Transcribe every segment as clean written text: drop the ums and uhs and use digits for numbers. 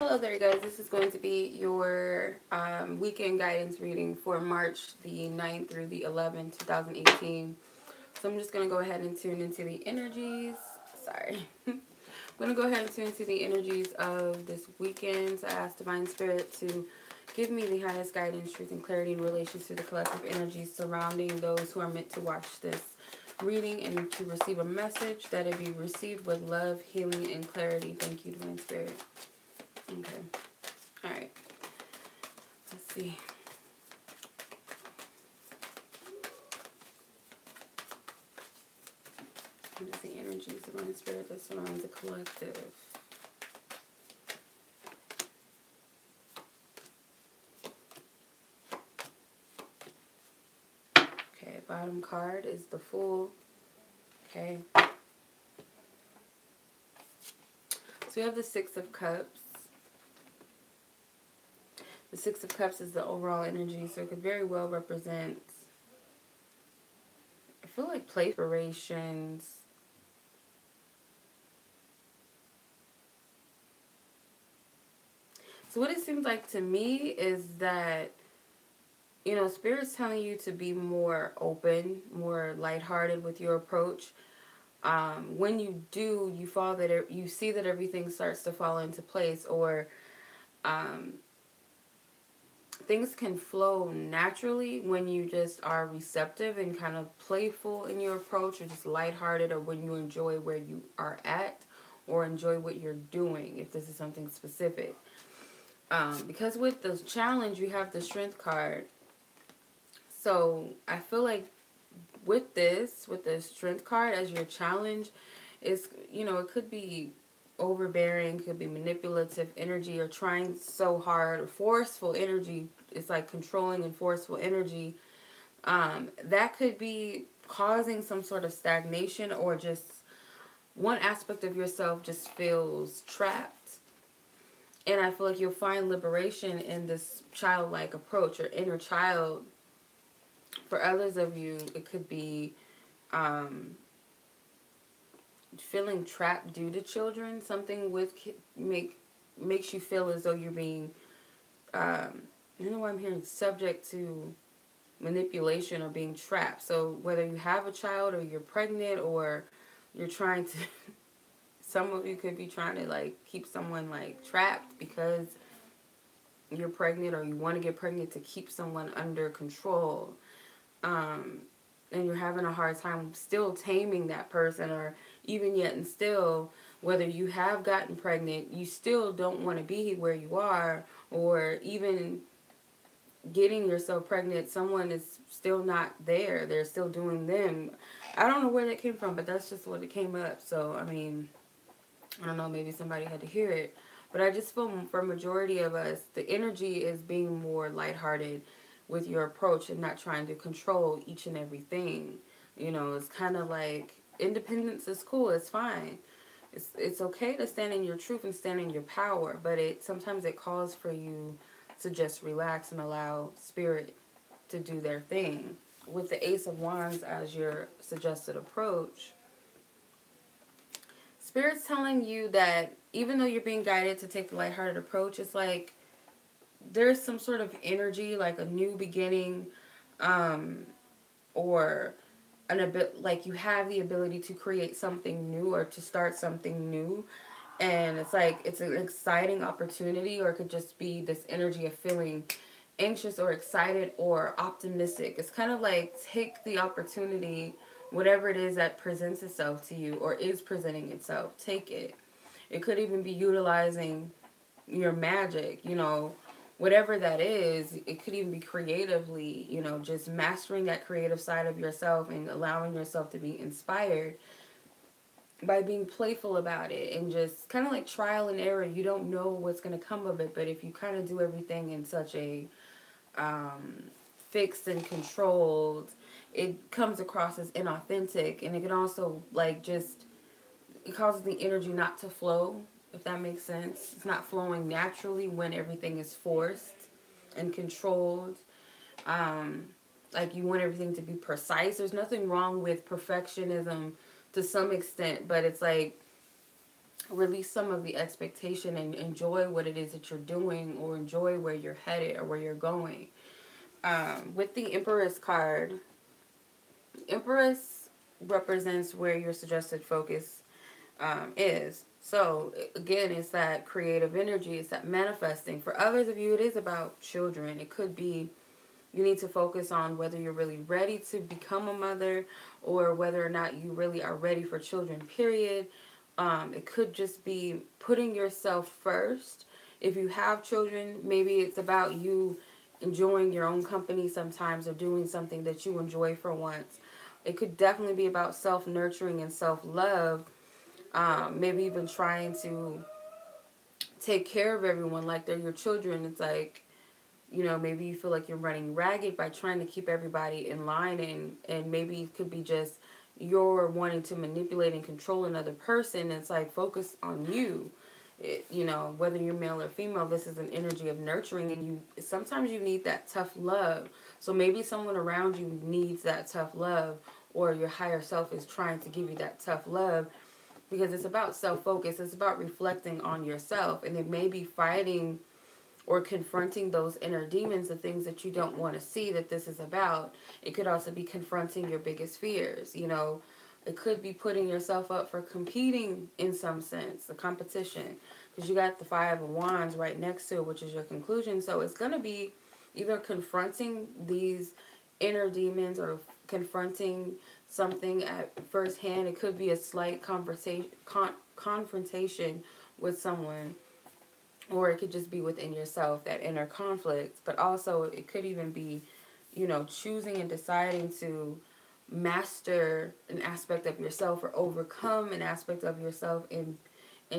Hello there, guys. This is going to be your weekend guidance reading for March the 9th through the 11th, 2018. So I'm just going to go ahead and tune into the energies. Sorry. I'm going to go ahead and tune into the energies of this weekend. So I ask Divine Spirit to give me the highest guidance, truth, and clarity in relation to the collective energies surrounding those who are meant to watch this reading and to receive a message, that it be received with love, healing, and clarity. Thank you, Divine Spirit. Okay. All right. Let's see. What is the energies of my spirit that surrounds the collective? Okay, bottom card is the Fool. Okay. So we have the Six of Cups. The Six of Cups is the overall energy, so it could very well represent, I feel like, play preparations. So what it seems like to me is that, you know, Spirit's telling you to be more open, more lighthearted with your approach. When you do, you see that everything starts to fall into place, or um, things can flow naturally when you just are receptive and kind of playful in your approach, or just lighthearted, or when you enjoy where you are at, or enjoy what you're doing, if this is something specific. Because with the challenge, you have the Strength card. So I feel like with the Strength card as your challenge, is, you know, it could be overbearing, could be manipulative energy, or trying so hard, forceful energy. It's like controlling and forceful energy. That could be causing some sort of stagnation, or just one aspect of yourself just feels trapped. And I feel like you'll find liberation in this childlike approach or inner child. For others of you, it could be feeling trapped due to children. Something with makes you feel as though you're being, you know what I'm hearing, subject to manipulation or being trapped. So whether you have a child, or you're pregnant, or you're trying to, some of you could be trying to like keep someone like trapped because you're pregnant, or you want to get pregnant to keep someone under control. Um, and you're having a hard time still taming that person, or even yet and still, whether you have gotten pregnant, you still don't want to be where you are, or even getting yourself pregnant, someone is still not there. They're still doing them. I don't know where that came from, but that's just what it came up. So, I mean, I don't know, maybe somebody had to hear it. But I just feel for majority of us, the energy is being more lighthearted with your approach and not trying to control each and everything. You know, it's kind of like independence is cool. It's fine. It's okay to stand in your truth and stand in your power, but sometimes it calls for you to just relax and allow spirit to do their thing. With the Ace of Wands as your suggested approach, Spirit's telling you that even though you're being guided to take the lighthearted approach, it's like there's some sort of energy, like a new beginning, um, or a bit like you have the ability to create something new or to start something new. And it's like it's an exciting opportunity, or it could just be this energy of feeling anxious or excited or optimistic. It's kind of like take the opportunity, whatever it is that presents itself to you or is presenting itself, take it. It could even be utilizing your magic, you know, whatever that is. It could even be creatively, you know, just mastering that creative side of yourself and allowing yourself to be inspired by being playful about it, and just kind of like trial and error. You don't know what's going to come of it, but if you kind of do everything in such a um, fixed and controlled, it comes across as inauthentic, and it can also like just, it causes the energy not to flow, if that makes sense. It's not flowing naturally when everything is forced and controlled. Um, like you want everything to be precise. There's nothing wrong with perfectionism to some extent, but it's like release some of the expectation and enjoy what it is that you're doing, or enjoy where you're headed or where you're going. With the Empress card, Empress represents where your suggested focus is. So again, it's that creative energy, it's that manifesting. For others of you, it is about children. It could be you need to focus on whether you're really ready to become a mother, or whether or not you really are ready for children, period. It could just be putting yourself first. If you have children, maybe it's about you enjoying your own company sometimes, or doing something that you enjoy for once. It could definitely be about self-nurturing and self-love. Maybe even trying to take care of everyone like they're your children. It's like, maybe you feel like you're running ragged by trying to keep everybody in line, and maybe it could be just you're wanting to manipulate and control another person. It's like, focus on you. Whether you're male or female, this is an energy of nurturing, and sometimes you need that tough love. So maybe someone around you needs that tough love, or your higher self is trying to give you that tough love, because it's about self-focus. It's about reflecting on yourself, and it may be fighting or confronting those inner demons, the things that you don't want to see that this is about. It could also be confronting your biggest fears. It could be putting yourself up for competing in some sense, the competition, because you got the Five of Wands right next to it, which is your conclusion. So it's going to be either confronting these inner demons, or confronting something at first hand. It could be a slight confrontation with someone, or it could just be within yourself, that inner conflict. But also it could even be, choosing and deciding to master an aspect of yourself, or overcome an aspect of yourself, and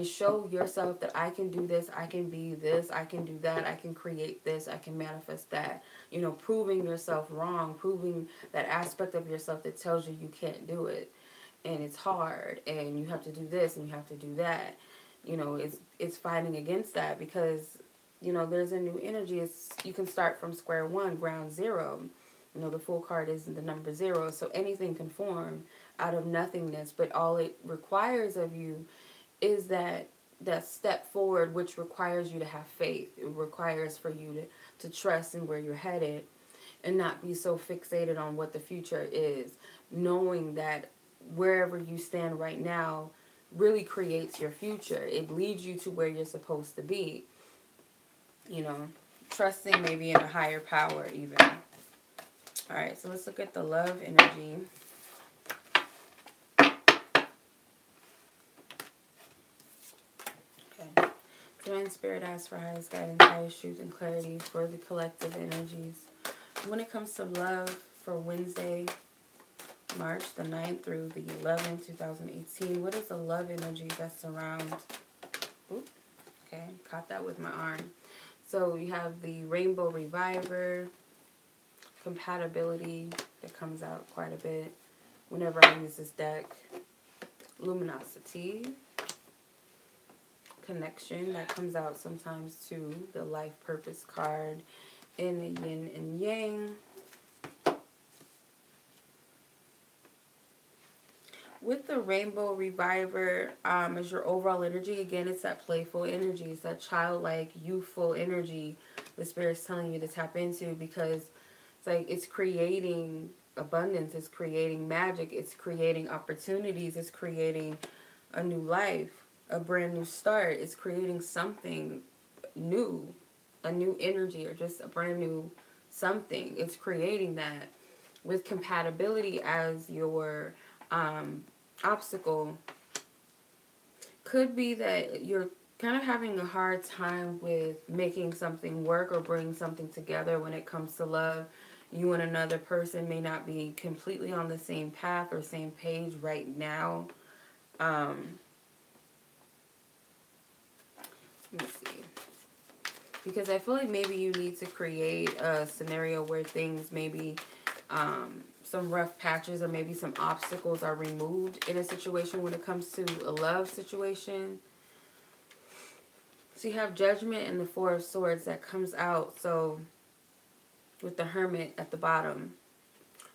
show yourself that I can do this, I can be this, I can do that, I can create this, I can manifest that. Proving yourself wrong, proving that aspect of yourself that tells you you can't do it, and it's hard, and you have to do this, and you have to do that. It's fighting against that, because there's a new energy. You can start from square one, ground zero. The full card is the number 0, so anything can form out of nothingness. But all it requires of you is that step forward, which requires you to have faith. It requires for you to trust in where you're headed, and not be so fixated on what the future is, knowing that wherever you stand right now really creates your future. It leads you to where you're supposed to be. Trusting maybe in a higher power even. All right, so let's look at the love energy. Okay. Divine Spirit asks for highest guidance, highest truth, and clarity for the collective energies. When it comes to love for Wednesday, March the 9th through the 11th, 2018, what is the love energy that surrounds... Oops, okay, caught that with my arm. So you have the Rainbow Reviver, compatibility that comes out quite a bit whenever I use this deck. Luminosity, connection, that comes out sometimes too. The life purpose card in the yin and yang. With the Rainbow Reviver, as your overall energy, again, it's that playful energy. It's that childlike, youthful energy the Spirit's telling you to tap into, because it's like it's creating abundance, it's creating magic, it's creating opportunities, it's creating a new life, a brand new start. It's creating something new, a new energy, or just a brand new something. It's creating that with compatibility as your obstacle. Could be that you're kind of having a hard time with making something work or bringing something together when it comes to love. You and another person may not be completely on the same path or same page right now. Let me see. Because I feel like maybe you need to create a scenario where things maybe some rough patches or maybe some obstacles are removed in a situation when it comes to a love situation. So you have Judgment and the Four of Swords that comes out. So with the Hermit at the bottom.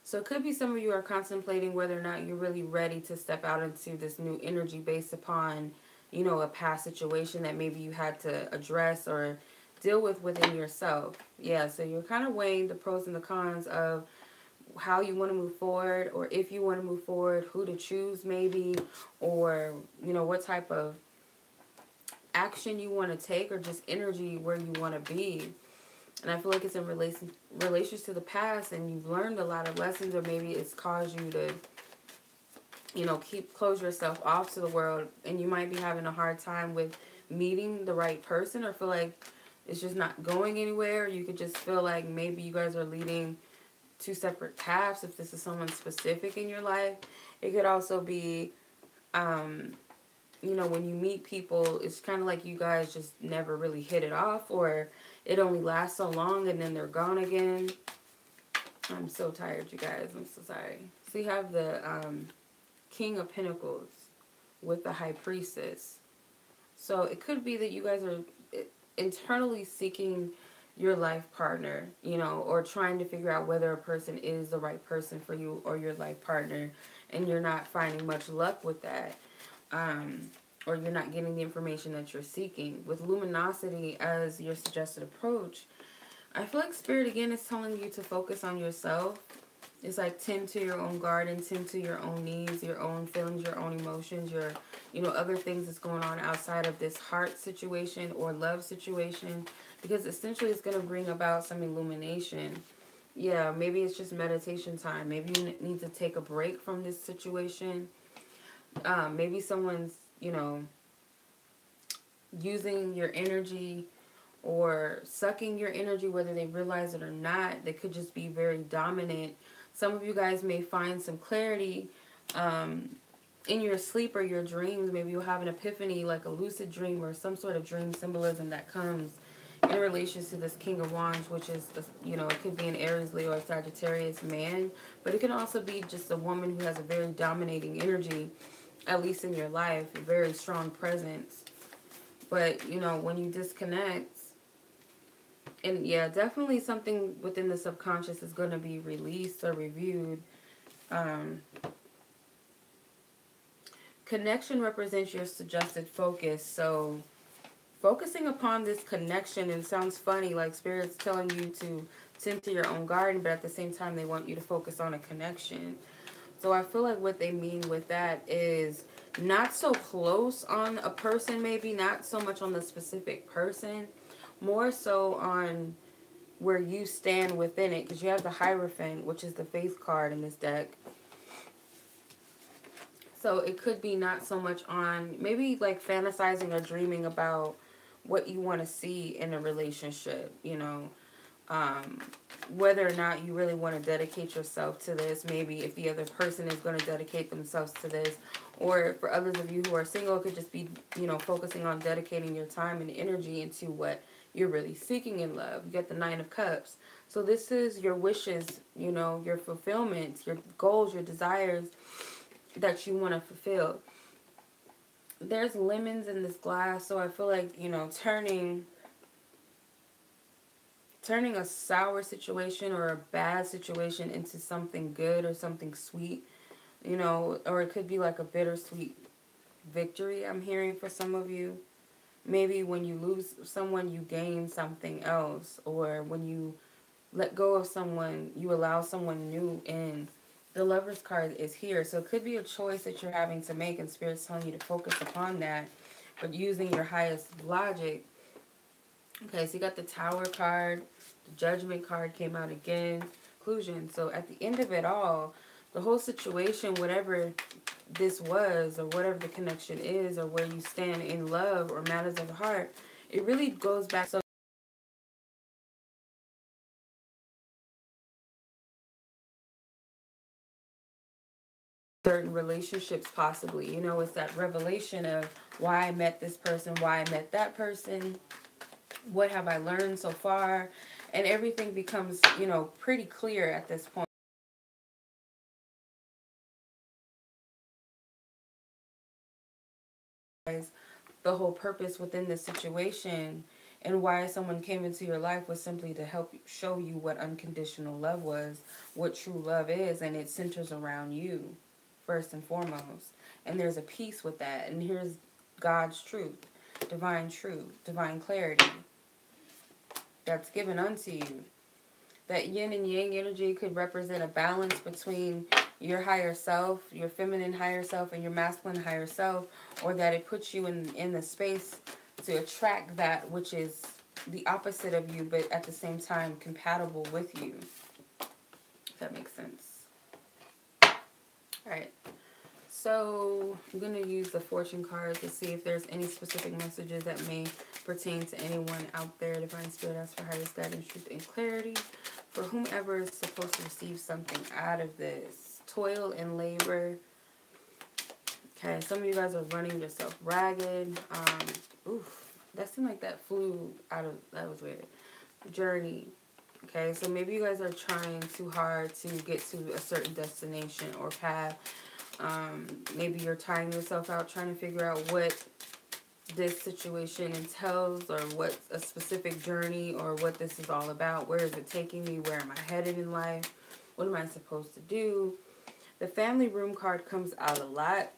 So it could be some of you are contemplating whether or not you're really ready to step out into this new energy based upon, a past situation that maybe you had to address or deal with within yourself. Yeah, so you're kind of weighing the pros and the cons of how you want to move forward, or if you want to move forward, who to choose maybe, or what type of action you want to take, or just energy where you want to be. And I feel like it's in relations to the past, and you've learned a lot of lessons, or maybe it's caused you to close yourself off to the world, and you might be having a hard time with meeting the right person, or feel like it's just not going anywhere. You could just feel like maybe you guys are leading two separate paths if this is someone specific in your life. It could also be, when you meet people, it's kind of like you guys just never really hit it off, or it only lasts so long and then they're gone again. I'm so tired, you guys. I'm so sorry. So you have the King of Pentacles with the High Priestess. So it could be that you guys are internally seeking your life partner, or trying to figure out whether a person is the right person for you or your life partner, and you're not finding much luck with that. Or you're not getting the information that you're seeking. With luminosity as your suggested approach, I feel like Spirit again is telling you to focus on yourself. It's like tend to your own garden, tend to your own needs, your own feelings, your own emotions, your, other things that's going on outside of this heart situation or love situation. Because essentially it's going to bring about some illumination. Yeah, maybe it's just meditation time. Maybe you need to take a break from this situation. Maybe someone's, using your energy or sucking your energy, whether they realize it or not. They could just be very dominant. Some of you guys may find some clarity in your sleep or your dreams. Maybe you'll have an epiphany, like a lucid dream or some sort of dream symbolism that comes in relation to this King of Wands, which is, it could be an Aries, Leo, or Sagittarius man. But it can also be just a woman who has a very dominating energy, at least in your life, a very strong presence. But, when you disconnect, and yeah, definitely something within the subconscious is going to be released or reviewed. Connection represents your suggested focus. So focusing upon this connection, and it sounds funny, like Spirit's telling you to tend to your own garden, but at the same time they want you to focus on a connection. So I feel like what they mean with that is not so close on a person, maybe not so much on the specific person, more so on where you stand within it, because you have the Hierophant, which is the Faith card in this deck. So it could be not so much on maybe like fantasizing or dreaming about what you want to see in a relationship, whether or not you really want to dedicate yourself to this, maybe if the other person is going to dedicate themselves to this, or for others of you who are single, it could just be, focusing on dedicating your time and energy into what you're really seeking in love. You get the Nine of Cups. So this is your wishes, your fulfillments, your goals, your desires that you want to fulfill. There's lemons in this glass, so I feel like, turning a sour situation or a bad situation into something good or something sweet, or it could be like a bittersweet victory I'm hearing for some of you. Maybe when you lose someone, you gain something else, or when you let go of someone, you allow someone new in. The Lover's card is here, so it could be a choice that you're having to make, and Spirit's telling you to focus upon that, but using your highest logic. Okay, so you got the Tower card, the Judgment card came out again, conclusion. So at the end of it all, the whole situation, whatever this was, or whatever the connection is, or where you stand in love or matters of the heart, it really goes back. So certain relationships possibly, it's that revelation of why I met this person, why I met that person, what have I learned so far, and everything becomes, pretty clear at this point. The whole purpose within this situation and why someone came into your life was simply to help show you what unconditional love was, what true love is, and it centers around you first and foremost. And there's a peace with that. And here's God's truth, divine clarity that's given unto you. That yin and yang energy could represent a balance between your higher self, your feminine higher self, and your masculine higher self, or that it puts you in the space to attract that which is the opposite of you, but at the same time compatible with you. If that makes sense. Alright. So I'm going to use the fortune card to see if there's any specific messages that may pertain to anyone out there. Divine Spirit asks for highest guidance, truth, and clarity for whomever is supposed to receive something out of this. Toil and labor. Okay, some of you guys are running yourself ragged. That seemed like that flew out of, that was weird. Journey. Okay, so maybe you guys are trying too hard to get to a certain destination or path. Maybe you're tiring yourself out trying to figure out what this situation entails, or what a specific journey, or what this is all about. Where is it taking me? Where am I headed in life? What am I supposed to do? The family room card comes out a lot.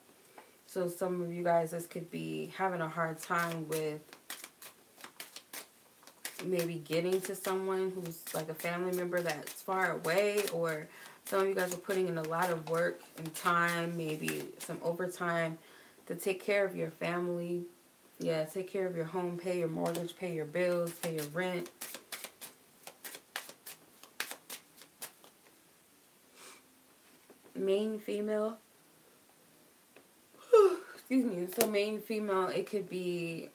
So some of you guys, this could be having a hard time with maybe getting to someone who's like a family member that's far away, or some of you guys are putting in a lot of work and time, maybe some overtime to take care of your family. Yeah, take care of your home, pay your mortgage, pay your bills, pay your rent. Main female. Excuse me. So main female, it could be,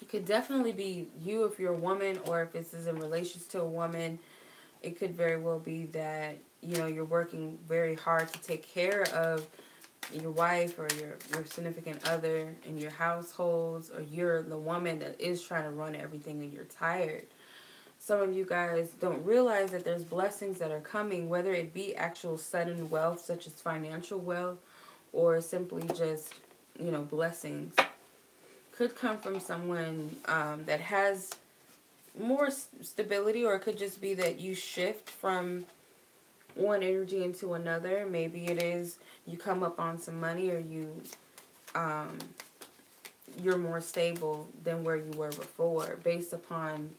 it could definitely be you if you're a woman, or if this is in relation to a woman. It could very well be that, you know, you're working very hard to take care of your wife or your significant other in your households, or you're the woman that is trying to run everything and you're tired. Some of you guys don't realize that there's blessings that are coming, whether it be actual sudden wealth, such as financial wealth, or simply just, you know, blessings. Could come from someone that has more stability, or it could just be that you shift from one energy into another. Maybe it is you come up on some money, or you're more stable than where you were before, based upon,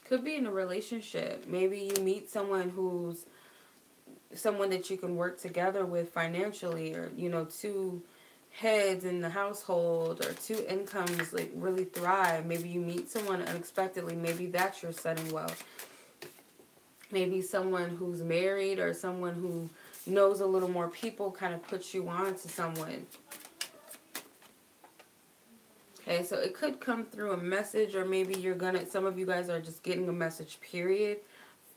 could be in a relationship. Maybe you meet someone who's someone that you can work together with financially, or, you know, two heads in the household, or two incomes like really thrive. Maybe you meet someone unexpectedly. Maybe that's your sudden wealth. Maybe someone who's married, or someone who knows a little more people kind of puts you on to someone. Okay, so it could come through a message, or maybe some of you guys are just getting a message, period,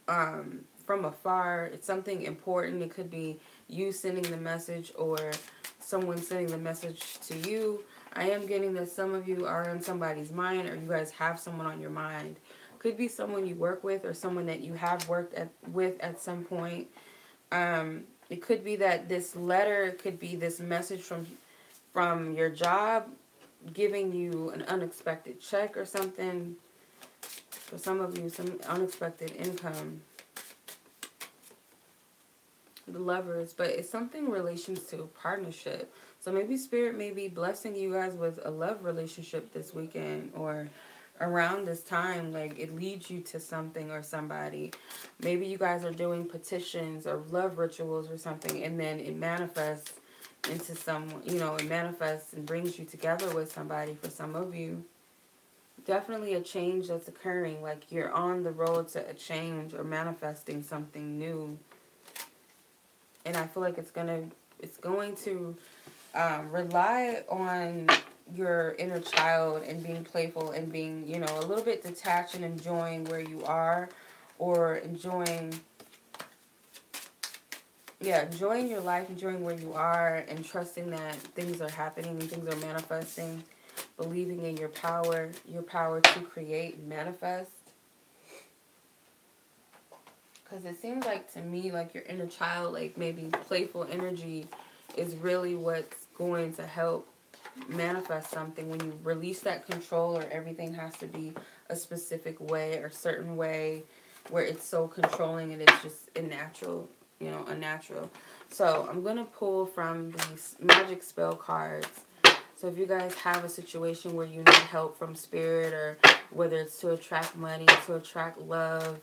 from afar. It's something important. It could be you sending the message, or someone sending the message to you. I am getting that some of you are in somebody's mind, or you guys have someone on your mind. Could be someone you work with, or someone that you have worked with at some point. It could be that this letter could be this message from your job, giving you an unexpected check or something. For some of you, some unexpected income. The Lovers, but it's something in relation to a partnership. So maybe Spirit may be blessing you guys with a love relationship this weekend, or around this time. Like, it leads you to something or somebody. Maybe you guys are doing petitions or love rituals or something, and then it manifests into someone, you know, it manifests and brings you together with somebody. For some of you, definitely a change that's occurring. Like, you're on the road to a change or manifesting something new. And I feel like it's going to rely on your inner child, and being playful, and being, you know, a little bit detached, and enjoying where you are, or enjoying your life, enjoying where you are, and trusting that things are happening and things are manifesting, believing in your power to create and manifest. Because it seems like to me, like your inner child, like maybe playful energy is really what's going to help manifest something. When you release that control, or everything has to be a specific way or certain way, where it's so controlling and it's just a natural unnatural. So I'm going to pull from these magic spell cards. So if you guys have a situation where you need help from spirit, or whether it's to attract money, to attract love,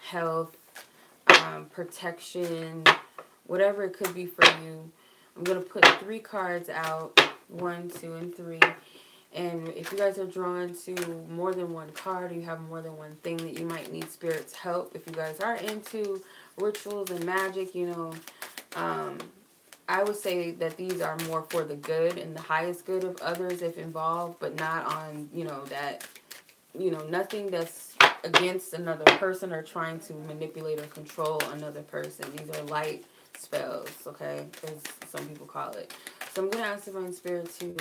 health, protection, whatever it could be for you, I'm going to put 3 cards out, 1, 2, and 3. And if you guys are drawn to more than one card, you have more than one thing that you might need spirit's help. If you guys are into rituals and magic, I would say that these are more for the good and the highest good of others if involved, but not on, nothing that's against another person or trying to manipulate or control another person. These are light spells, okay, as some people call it. So I'm going to ask Divine Spirit to